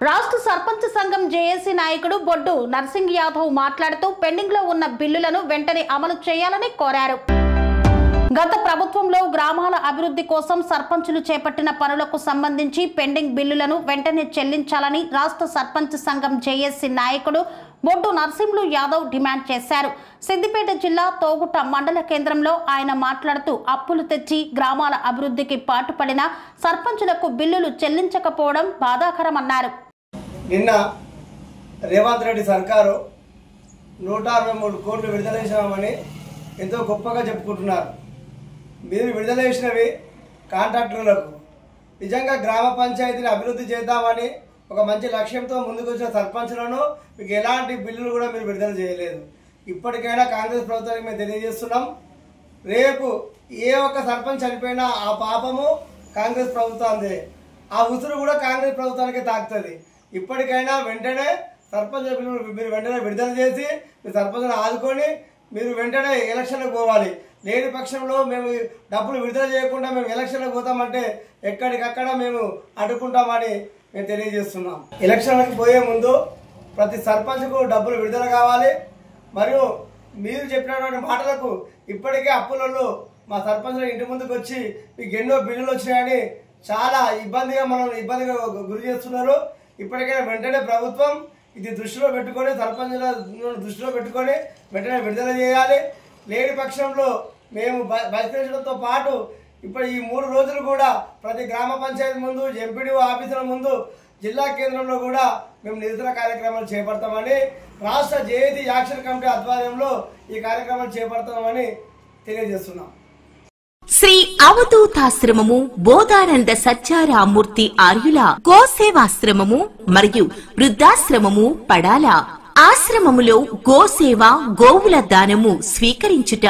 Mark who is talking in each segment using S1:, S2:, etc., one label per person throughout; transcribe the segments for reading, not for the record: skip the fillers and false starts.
S1: రాష్ట్ర సర్పంచ్ సంఘం జేఏసీ నాయకుడు బొడ్డు నర్సింగ్ యాదవ్ మాట్లాడుతూ పెండింగ్ లో ఉన్న బిల్లులను వెంటనే అమలు చేయాలని కోరారు. గత ప్రభుత్వంలో గ్రామాల అభివృద్ధి కోసం సర్పంచులు చేపట్టిన పనులకు సంబంధించి పెండింగ్ బిల్లులను వెంటనే చెల్లించాలని రాష్ట్ర సర్పంచ్ సంఘం జేఏసీ నాయకుడు బొడ్డు నర్సింగ్ యాదవ్ డిమాండ్ చేశారు. సిద్దిపేట జిల్లా తోగుట మండల కేంద్రంలో ఆయన మాట్లాడుతూ అప్పులు తెచ్చి గ్రామాల అభివృద్ధికి పాటుపడిన సర్పంచులకు బిల్లులు చెల్లించకపోవడం బాధాకరమన్నారు.
S2: నిన్న రేవంత్ రెడ్డి సర్కారు 163 కోట్లు విడుదల చేశామని ఎంతో గొప్పగా చెప్పుకుంటున్నారు. మీరు విడుదల చేసినవి కాంట్రాక్టర్లకు. నిజంగా గ్రామ పంచాయతీని అభివృద్ధి చేద్దామని ఒక మంచి లక్ష్యంతో ముందుకు వచ్చిన సర్పంచులను మీకు ఎలాంటి బిల్లులు కూడా మీరు విడుదల చేయలేదు. ఇప్పటికైనా కాంగ్రెస్ ప్రభుత్వానికి మేము తెలియజేస్తున్నాం, రేపు ఏ ఒక్క సర్పంచ్ చనిపోయినా ఆ పాపము కాంగ్రెస్ ప్రభుత్వాందే, ఆ ఉసురు కూడా కాంగ్రెస్ ప్రభుత్వానికి తాకుతుంది. ఇప్పటికైనా వెంటనే సర్పంచ్ బిల్లులు మీరు వెంటనే విడుదల చేసి మీ సర్పంచ్ను ఆదుకొని మీరు వెంటనే ఎలక్షన్లకు పోవాలి. లేని పక్షంలో మేము డబ్బులు విడుదల చేయకుండా మేము ఎలక్షన్లకు పోతామంటే ఎక్కడికక్కడ మేము అడ్డుకుంటామని మేము తెలియజేస్తున్నాం. ఎలక్షన్లకు పోయే ముందు ప్రతి సర్పంచ్కు డబ్బులు విడుదల కావాలి. మరియు మీరు చెప్పినటువంటి మాటలకు ఇప్పటికే అప్పులలో మా సర్పంచ్ల ఇంటి ముందుకు వచ్చి మీకు ఎన్నో బిల్లులు వచ్చినాయని చాలా ఇబ్బందిగా గురి చేస్తున్నారు. ఇప్పటికైనా వెంటనే ప్రభుత్వం ఇది దృష్టిలో పెట్టుకొని సర్పంచుల దృష్టిలో పెట్టుకొని వెంటనే విడుదల చేయాలి. లేని పక్షంలో మేము బహిష్కరించడంతో పాటు ఇప్పుడు ఈ 3 రోజులు కూడా ప్రతి గ్రామ పంచాయతీ ముందు, ఎంపీడీఓ ఆఫీసుల ముందు, జిల్లా కేంద్రంలో కూడా మేము నిరసన కార్యక్రమాలు చేపడతామని రాష్ట్ర జేఏసీ యాక్షన్ కమిటీ ఆధ్వర్యంలో ఈ కార్యక్రమాలు చేపడతామని తెలియజేస్తున్నాం.
S3: శ్రీ అవధూతాశ్రమము బోధానంద సత్యారామూర్తి ఆర్యుల గోసేవాశ్రమము మరియు వృద్ధాశ్రమము పడాల. ఆశ్రమములో గోసేవ, గోవుల దానము స్వీకరించుట,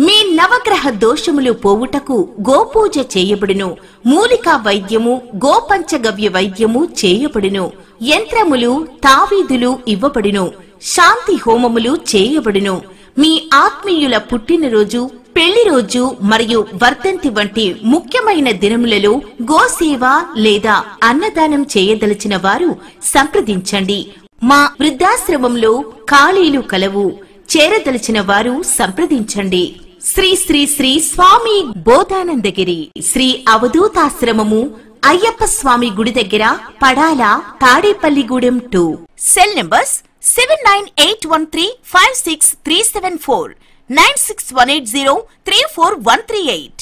S3: మీ నవగ్రహ దోషములు పోవుటకు గోపూజ చేయబడును. మూలికా వైద్యము, గోపంచగవ్య వైద్యము చేయబడును. యంత్రములు, తావీదులు ఇవ్వబడును. శాంతి హోమములు చేయబడును. మీ ఆత్మీయుల పుట్టినరోజు, పెళ్లి రోజు మరియు వర్ధంతి వంటి ముఖ్యమైన దినములలో గోసేవ లేదా అన్నదానం చేయదలిచిన వారు సంప్రదించండి. మా వృద్ధాశ్రమంలో ఖాళీలు కలవు. చేరదలిచిన వారు సంప్రదించండి. శ్రీ శ్రీ శ్రీ స్వామి బోధానందగిరి శ్రీ అవధూతాశ్రమము అయ్యప్ప స్వామి గుడి దగ్గర పడాల, తాడేపల్లిగూడెం 2. Cell numbers 7981356374, 96180341138.